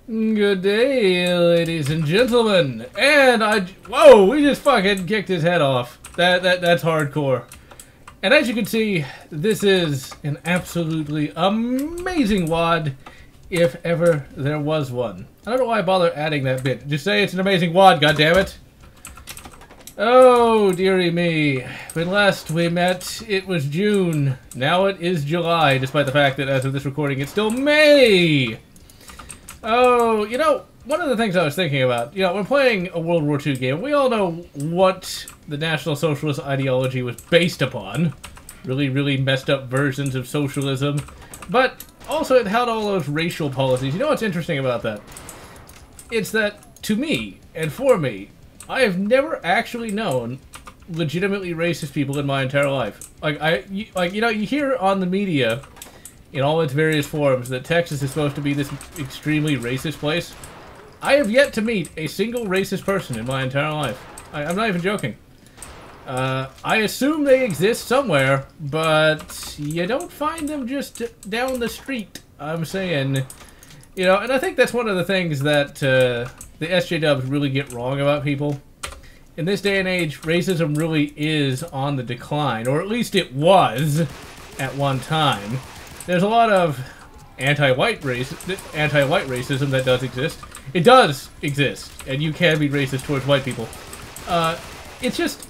Good day, ladies and gentlemen. And whoa, we just fucking kicked his head off. That's hardcore. And as you can see, this is an absolutely amazing WOD, if ever there was one. I don't know why I bother adding that bit. Just say it's an amazing WOD, goddammit. Oh, dearie me. When last we met, it was June. Now it is July, despite the fact that as of this recording, it's still May. Oh, you know, one of the things I was thinking about, you know, we're playing a World War II game. We all know what the National Socialist ideology was based upon. Really, really messed up versions of socialism. But also it had all those racial policies. You know what's interesting about that? It's that, to me, and for me, I have never actually known legitimately racist people in my entire life. You know, you hear on the media, in all its various forms, that Texas is supposed to be this extremely racist place. I have yet to meet a single racist person in my entire life. I'm not even joking. I assume they exist somewhere, but you don't find them just down the street, I'm saying. You know, and I think that's one of the things that the SJWs really get wrong about people. In this day and age, racism really is on the decline, or at least it was at one time. There's a lot of anti-white racism that does exist. It does exist, and you can be racist towards white people. It's just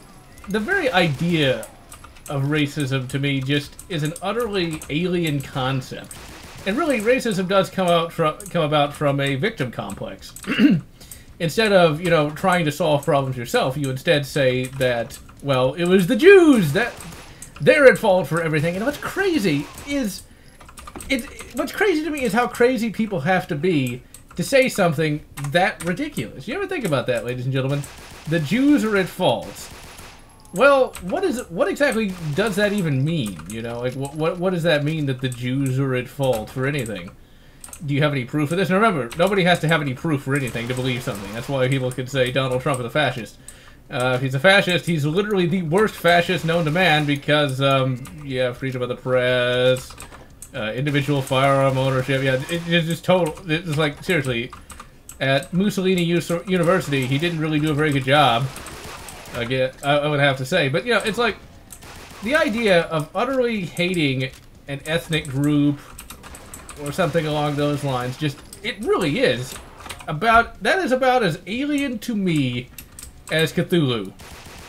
the very idea of racism to me just is an utterly alien concept. And really, racism does come about from a victim complex. Instead of, you know, trying to solve problems yourself, you instead say that, well, it was the Jews that they're at fault for everything. And what's crazy is, what's crazy to me is how crazy people have to be to say something that ridiculous. You ever think about that, ladies and gentlemen? The Jews are at fault. Well, what exactly does that even mean? You know, like what does that mean that the Jews are at fault for anything? Do you have any proof of this? And remember, nobody has to have any proof for anything to believe something. That's why people can say Donald Trump is a fascist. If he's a fascist, he's literally the worst fascist known to man because, yeah, freedom of the press, individual firearm ownership, yeah, it's just total, it's like, seriously, at Mussolini University, he didn't really do a very good job, I would have to say. But, you know, it's like, the idea of utterly hating an ethnic group, or something along those lines, just, it really is that is about as alien to me as Cthulhu.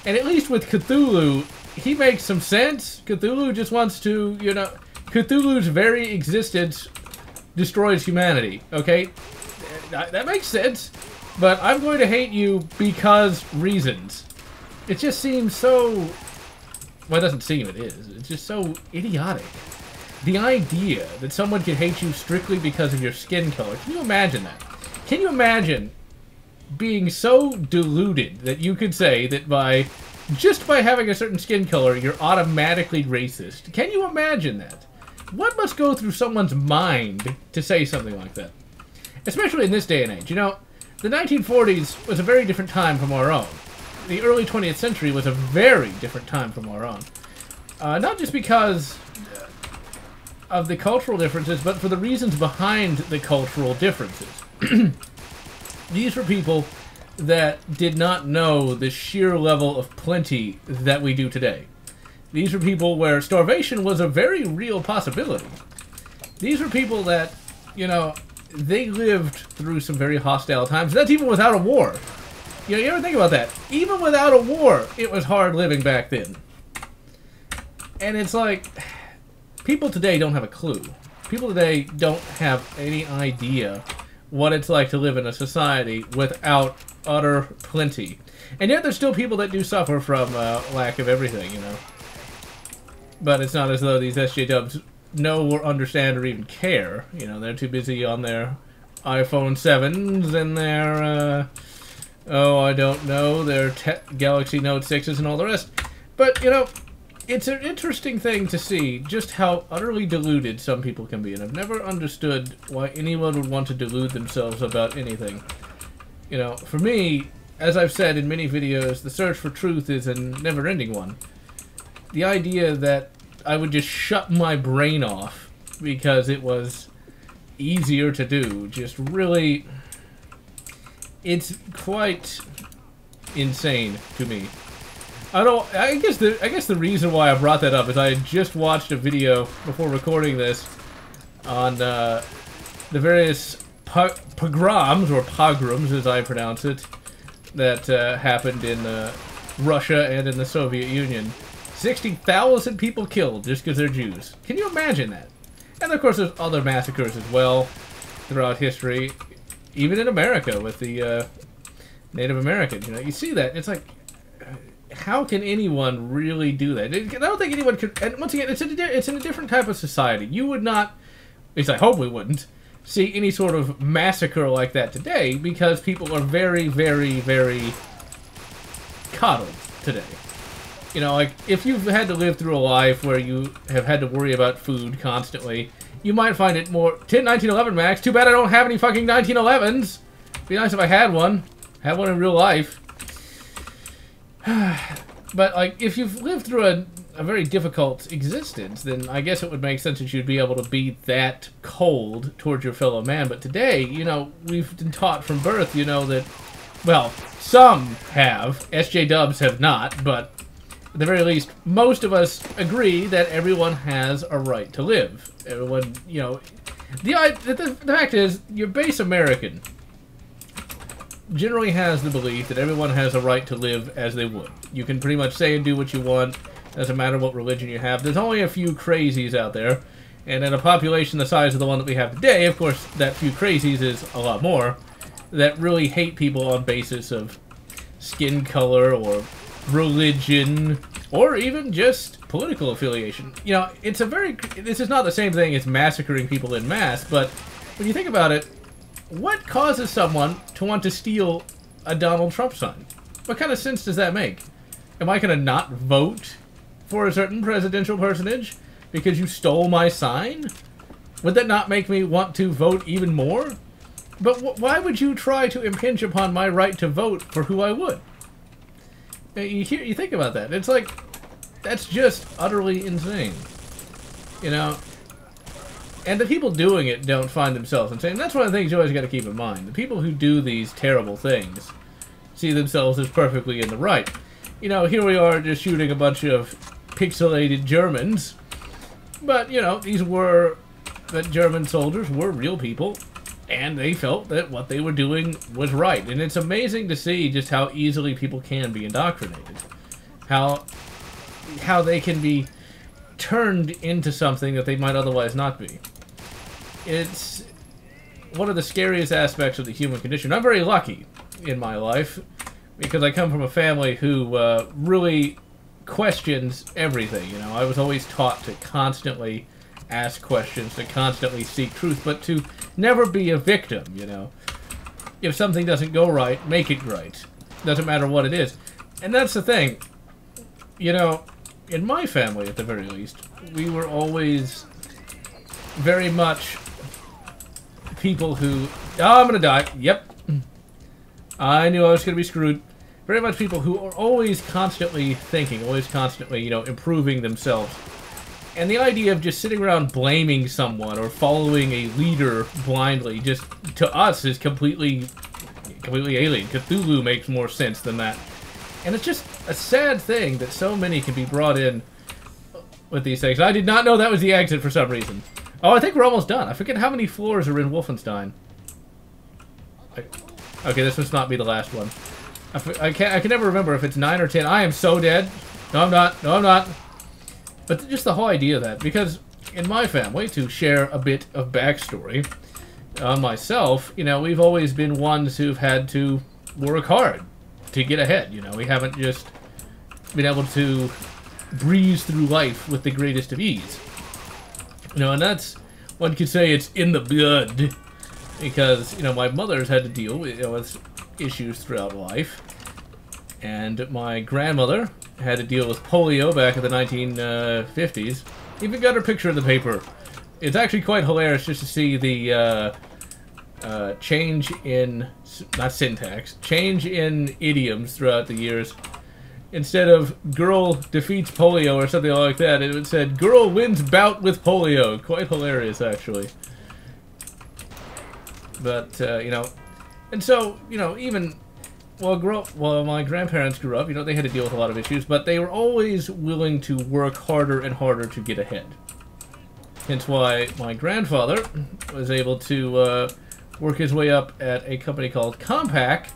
And at least with Cthulhu, he makes some sense. Cthulhu just wants to, you know, Cthulhu's very existence destroys humanity, okay? That makes sense, but I'm going to hate you because reasons. It just seems so, well, it doesn't seem, it is. It's just so idiotic. The idea that someone can hate you strictly because of your skin color, can you imagine that? Can you imagine being so deluded that you could say that just by having a certain skin color, you're automatically racist? Can you imagine that? What must go through someone's mind to say something like that? Especially in this day and age. You know, the 1940s was a very different time from our own. The early 20th century was a very different time from our own. Not just because of the cultural differences, but for the reasons behind the cultural differences. These were people that did not know the sheer level of plenty that we do today. These were people where starvation was a very real possibility. These were people that, you know, they lived through some very hostile times. That's even without a war. You know, you ever think about that? Even without a war, it was hard living back then. And it's like, people today don't have a clue. People today don't have any idea what it's like to live in a society without utter plenty. And yet there's still people that do suffer from lack of everything, you know. But it's not as though these SJWs know or understand or even care. You know, they're too busy on their iPhone 7s and their, oh, I don't know, their Galaxy Note 6s and all the rest. But, you know, it's an interesting thing to see just how utterly deluded some people can be, and I've never understood why anyone would want to delude themselves about anything. You know, for me, as I've said in many videos, the search for truth is a never-ending one. The idea that I would just shut my brain off because it was easier to do. Just really, it's quite insane to me. I guess the reason why I brought that up is I had just watched a video before recording this on the various pogroms, or pogroms as I pronounce it, that happened in Russia and in the Soviet Union. 60,000 people killed just because they're Jews. Can you imagine that? And of course there's other massacres as well throughout history, even in America with the Native Americans. You know, you see that, it's like, how can anyone really do that? I don't think anyone could. And once again, it's in a different type of society. You would not, at least I hope we wouldn't, see any sort of massacre like that today, because people are very, very, very coddled today. You know, like, if you've had to live through a life where you have had to worry about food constantly, you might find it more... 1911, Max. Too bad I don't have any fucking 1911s. Be nice if I had one. Had one in real life. But, like, if you've lived through a very difficult existence, then I guess it would make sense that you'd be able to be that cold towards your fellow man. But today, you know, we've been taught from birth, you know, that... Well, some have. SJWs have not, but... At the very least, most of us agree that everyone has a right to live. Everyone, you know... The fact is, your base American generally has the belief that everyone has a right to live as they would. You can pretty much say and do what you want. Doesn't matter what religion you have. There's only a few crazies out there. And in a population the size of the one that we have today, of course, that few crazies is a lot more, that really hate people on basis of skin color or religion, or even just political affiliation. You know, it's a very... This is not the same thing as massacring people in mass, but when you think about it, what causes someone to want to steal a Donald Trump sign? What kind of sense does that make? Am I going to not vote for a certain presidential personage because you stole my sign? Would that not make me want to vote even more? But why would you try to impinge upon my right to vote for who I would? You think about that. It's like, that's just utterly insane. You know? And the people doing it don't find themselves insane. And that's one of the things you always got to keep in mind. The people who do these terrible things see themselves as perfectly in the right. You know, here we are just shooting a bunch of pixelated Germans. But, you know, that German soldiers were real people. And they felt that what they were doing was right. And it's amazing to see just how easily people can be indoctrinated. How they can be turned into something that they might otherwise not be. It's one of the scariest aspects of the human condition. I'm very lucky in my life because I come from a family who really questions everything. You know, I was always taught to constantly ask questions, to constantly seek truth, but to never be a victim, you know. If something doesn't go right, make it right. Doesn't matter what it is. And that's the thing. You know, in my family, at the very least, we were always very much people who... Oh, I'm gonna die. Yep. I knew I was gonna be screwed. Very much people who are always constantly thinking, always constantly, you know, improving themselves. And the idea of just sitting around blaming someone or following a leader blindly, just to us, is completely alien. Cthulhu makes more sense than that. And it's just a sad thing that so many can be brought in with these things. I did not know that was the exit for some reason. Oh, I think we're almost done. I forget how many floors are in Wolfenstein. Okay, this must not be the last one. I can never remember if it's 9 or 10. I am so dead. No, I'm not. No, I'm not. But just the whole idea of that, because in my family, to share a bit of backstory on myself, you know, we've always been ones who've had to work hard to get ahead, you know. We haven't just been able to breeze through life with the greatest of ease. You know, and that's, one could say it's in the blood, because, you know, my mother's had to deal with, you know, with issues throughout life, and my grandmother had to deal with polio back in the 1950s. Even got her picture in the paper. It's actually quite hilarious just to see the change in, not syntax, change in idioms throughout the years. Instead of girl defeats polio or something like that, it said girl wins bout with polio. Quite hilarious, actually. But, you know, and so, you know, even while my grandparents grew up, you know, they had to deal with a lot of issues, but they were always willing to work harder and harder to get ahead. Hence why my grandfather was able to work his way up at a company called Compaq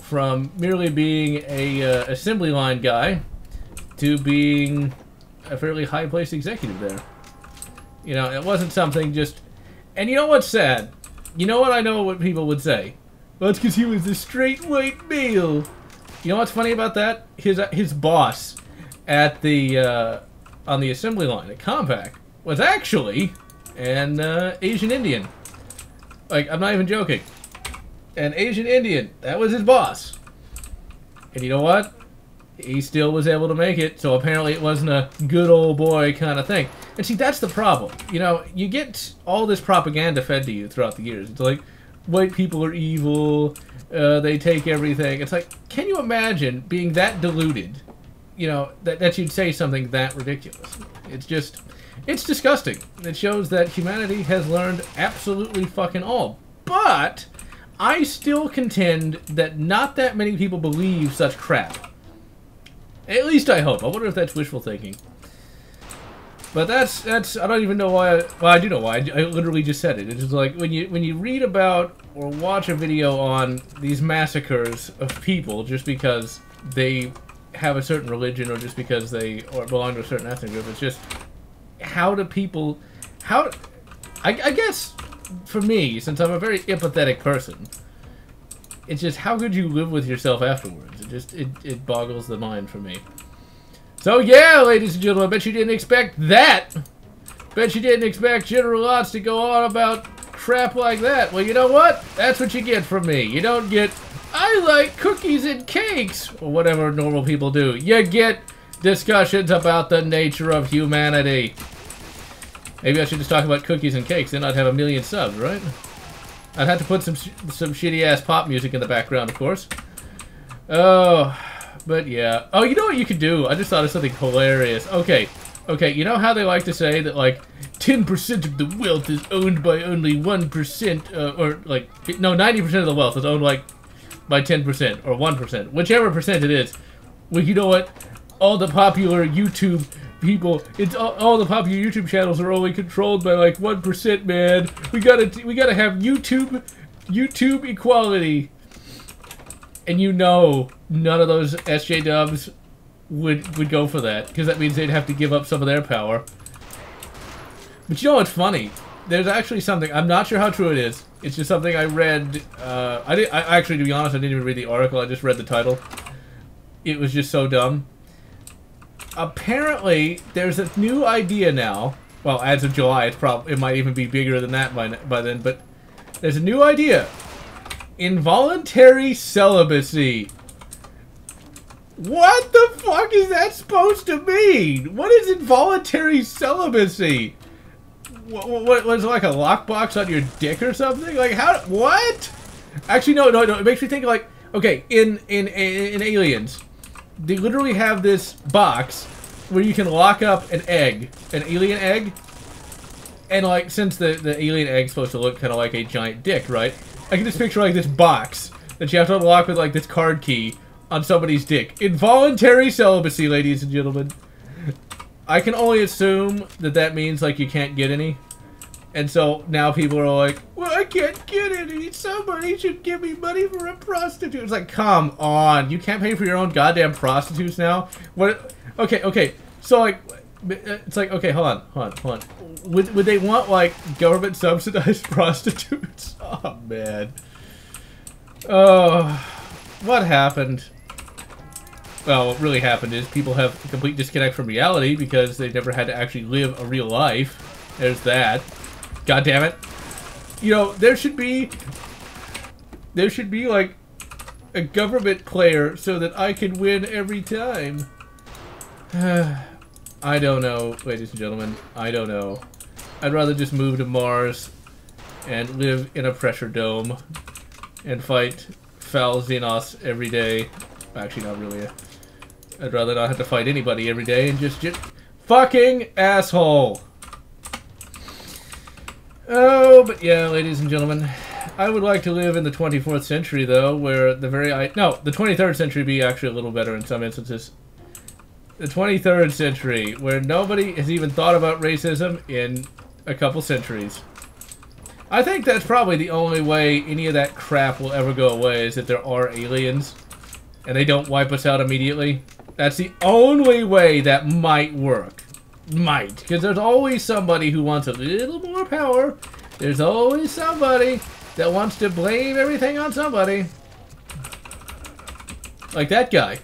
from merely being a assembly line guy to being a fairly high-placed executive there. You know, it wasn't something just... And you know what's sad? You know what I know what people would say? Well, it's because he was a straight white male. You know what's funny about that? His boss at the on the assembly line at Compaq was actually an Asian Indian. Like, I'm not even joking. An Asian Indian. That was his boss. And you know what? He still was able to make it, so apparently it wasn't a good old boy kind of thing. And see, that's the problem. You know, you get all this propaganda fed to you throughout the years. It's like, white people are evil, they take everything. It's like, can you imagine being that deluded, you know, that you'd say something that ridiculous? It's just, it's disgusting. It shows that humanity has learned absolutely fucking all. But I still contend that not that many people believe such crap. At least I hope. I wonder if that's wishful thinking. But that's I don't even know why. Well, I do know why. I literally just said it. It's just like when you read about or watch a video on these massacres of people just because they have a certain religion or just because they belong to a certain ethnic group. It's just how do people I guess for me, since I'm a very empathetic person, it's just how could you live with yourself afterwards? It boggles the mind for me. So yeah, ladies and gentlemen, I bet you didn't expect that. Bet you didn't expect GeneralLotz to go on about crap like that. Well, you know what? That's what you get from me. You don't get, I like cookies and cakes, or whatever normal people do. You get discussions about the nature of humanity. Maybe I should just talk about cookies and cakes, then I'd have 1 million subs, right? I'd have to put some shitty-ass pop music in the background, of course. Oh, but yeah. Oh, you know what you could do? I just thought of something hilarious. Okay, you know how they like to say that, like, 10% of the wealth is owned by only 1%, or, like, no, 90% of the wealth is owned, like, by 10%, or 1%. Whichever percent it is. Well, you know what? All the popular YouTube people, it's all the popular YouTube channels are only controlled by, like, 1%, man. We gotta have YouTube equality. And you know, none of those SJWs would go for that, because that means they'd have to give up some of their power. But you know what's funny? There's actually something, I'm not sure how true it is. It's just something I read, I actually, to be honest, I didn't even read the article, I just read the title. It was just so dumb. Apparently, there's a new idea now. Well, as of July, it might even be bigger than that by then, but there's a new idea. Involuntary celibacy. What the fuck is that supposed to mean? What is involuntary celibacy? What was it, like a lockbox on your dick or something? Like how? What? Actually, no. It makes me think like, okay, in Aliens, they literally have this box where you can lock up an egg, an alien egg, and like since the alien egg's supposed to look kind of like a giant dick, right? I can just picture like this box that you have to unlock with like this card key on somebody's dick. Involuntary celibacy, ladies and gentlemen. I can only assume that that means like you can't get any. And so now people are like, well, I can't get any. Somebody should give me money for a prostitute. It's like, come on. You can't pay for your own goddamn prostitutes now? What? Okay. So like, it's like, okay, hold on. Would they want, like, government-subsidized prostitutes? Oh, man. Oh, what happened? Well, what really happened is people have a complete disconnect from reality because they've never had to actually live a real life. There's that. God damn it. You know, there should be, like, a government player so that I can win every time. I don't know, ladies and gentlemen. I don't know. I'd rather just move to Mars and live in a pressure dome and fight foul Xenos every day. Actually, not really. I'd rather not have to fight anybody every day and just fucking asshole. Oh, but yeah, ladies and gentlemen, I would like to live in the 24th century, though, where the the 23rd century be actually a little better in some instances. The 23rd century, where nobody has even thought about racism in a couple centuries. I think that's probably the only way any of that crap will ever go away, is if there are aliens, and they don't wipe us out immediately. That's the only way that might work. Might. Because there's always somebody who wants a little more power. There's always somebody that wants to blame everything on somebody. Like that guy.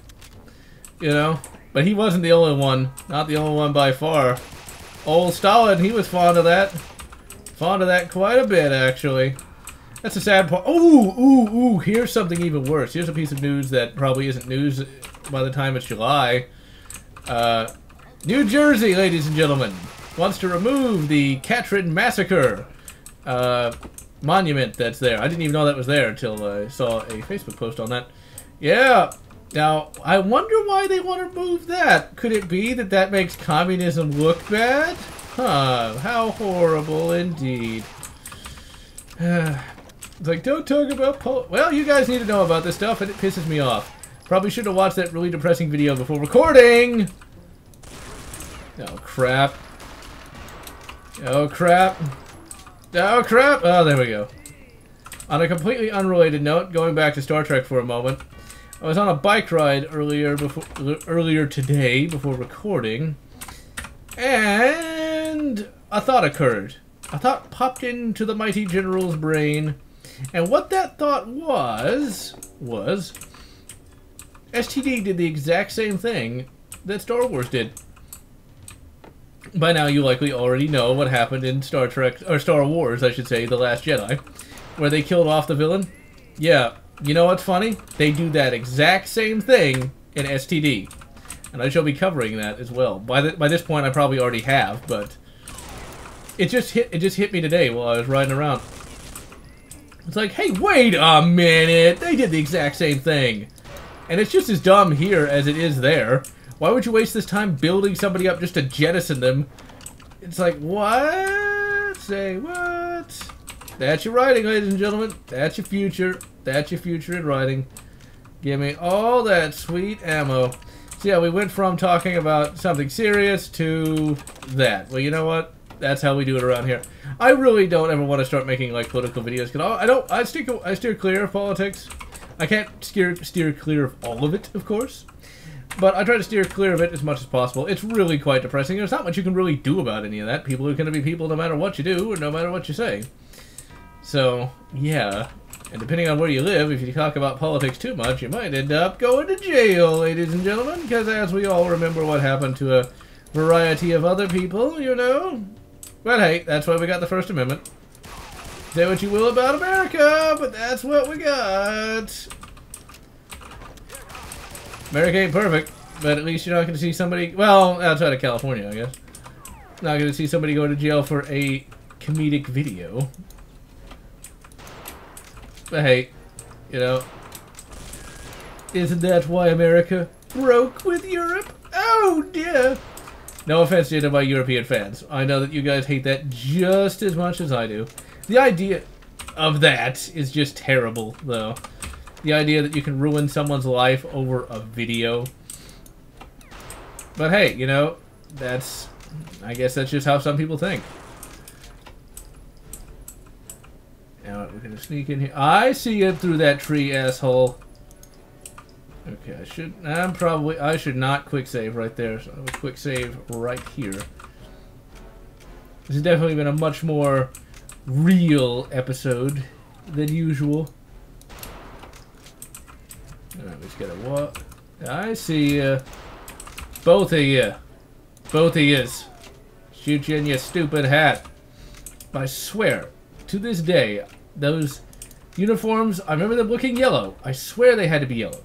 You know? But he wasn't the only one. Not the only one by far. Old Stalin, he was fond of that. Fond of that quite a bit, actually. That's a sad part. Ooh, here's something even worse. Here's a piece of news that probably isn't news by the time it's July. New Jersey, ladies and gentlemen, wants to remove the Katrin Massacre monument that's there. I didn't even know that was there until I saw a Facebook post on that. Yeah. Now, I wonder why they want to remove that. Could it be that that makes communism look bad? Huh. How horrible indeed. It's like, don't talk about well, you guys need to know about this stuff, and it pisses me off. Probably should have watched that really depressing video before recording! Oh, crap. Oh, crap. Oh, crap! Oh, there we go. On a completely unrelated note, going back to Star Trek for a moment, I was on a bike ride earlier today, before recording, and a thought occurred. A thought popped into the mighty General's brain, and what that thought was STD did the exact same thing that Star Wars did. By now you likely already know what happened in Star Trek, or Star Wars, I should say, The Last Jedi, where they killed off the villain. Yeah, you know what's funny? They do that exact same thing in STD. And I shall be covering that as well. By this point I probably already have, but it just hit me today while I was riding around. It's like, hey, wait a minute! They did the exact same thing. And it's just as dumb here as it is there. Why would you waste this time building somebody up just to jettison them? It's like, what? Say what? That's your writing, ladies and gentlemen. That's your future. That's your future in writing. Give me all that sweet ammo. So yeah, we went from talking about something serious to that. Well, you know what? That's how we do it around here. I really don't ever want to start making like political videos because I steer clear of politics. I can't steer clear of all of it, of course, but I try to steer clear of it as much as possible. It's really quite depressing. There's not much you can really do about any of that. People are going to be people no matter what you do or no matter what you say. So, yeah. And depending on where you live, if you talk about politics too much, you might end up going to jail, ladies and gentlemen, because as we all remember what happened to a variety of other people, you know. But hey, that's why we got the First Amendment. Say what you will about America, but that's what we got. America ain't perfect, but at least you're not going to see somebody, well, outside of California, I guess. Not going to see somebody go to jail for a comedic video. But hey, you know, isn't that why America broke with Europe? Oh dear! No offense to any of my European fans. I know that you guys hate that just as much as I do. The idea of that is just terrible, though. The idea that you can ruin someone's life over a video. But hey, you know, I guess that's just how some people think. Now we're gonna sneak in here. I see it through that tree, asshole. Okay, I should not quick save right there. So I'll quick save right here. This has definitely been a much more real episode than usual. Alright, let's get a what? I see both of you. Both of yous. Shoot you in your stupid hat. I swear, to this day, those uniforms, I remember them looking yellow. I swear they had to be yellow.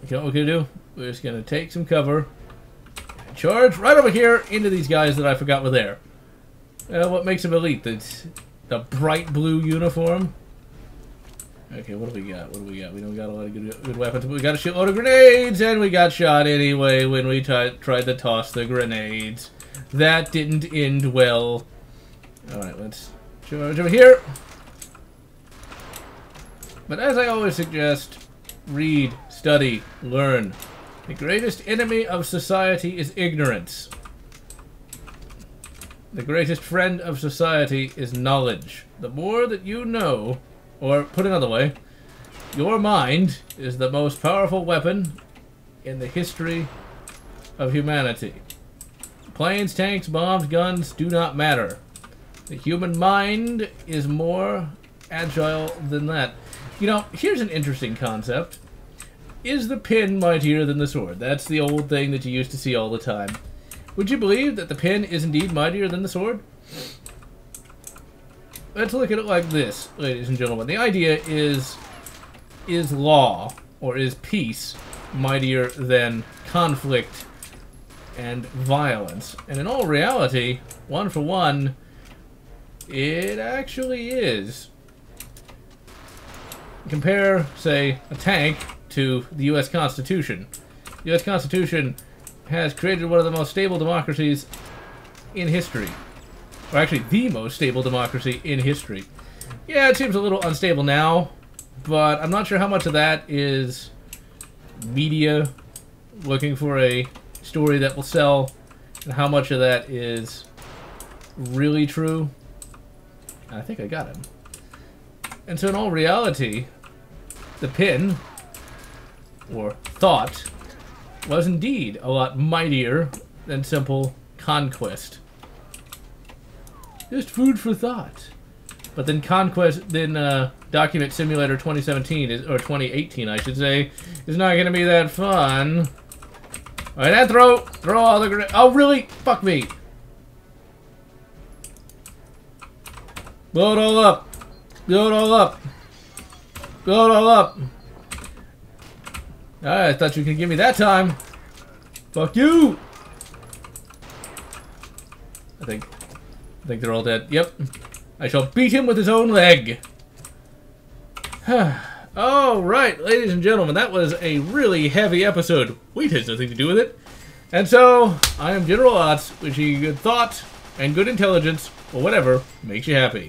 Okay, what we're gonna do? We're just gonna take some cover. Charge right over here into these guys that I forgot were there. What makes them elite? The bright blue uniform. Okay, what do we got? What do we got? We don't got a lot of good weapons, but we got a shitload of grenades, and we got shot anyway when we tried to toss the grenades. That didn't end well. Alright, let's charge over here. But as I always suggest, read, study, learn. The greatest enemy of society is ignorance. The greatest friend of society is knowledge. The more that you know, or put another way, your mind is the most powerful weapon in the history of humanity. Planes, tanks, bombs, guns do not matter. The human mind is more agile than that. You know, here's an interesting concept. Is the pin mightier than the sword? That's the old thing that you used to see all the time. Would you believe that the pin is indeed mightier than the sword? Let's look at it like this, ladies and gentlemen. The idea is law, or is peace, mightier than conflict and violence? And in all reality, one for one, it actually is. Compare, say, a tank to the U.S. Constitution. The U.S. Constitution has created one of the most stable democracies in history. Or actually, the most stable democracy in history. Yeah, it seems a little unstable now, but I'm not sure how much of that is media looking for a story that will sell, and how much of that is really true. I think I got him. And so in all reality, the pin, or thought, was indeed a lot mightier than simple conquest. Just food for thought. But then conquest, then Document Simulator 2017, or 2018 I should say, is not going to be that fun. Alright, that throw all the grenades. Oh really? Fuck me. Blow it all up. Blow it all up. Blow it all up. I thought you could give me that time. Fuck you. I think they're all dead. Yep. I shall beat him with his own leg. Alright, ladies and gentlemen, that was a really heavy episode. Weight has nothing to do with it. And so, I am GeneralLotz, wishing you good thought and good intelligence, or whatever makes you happy.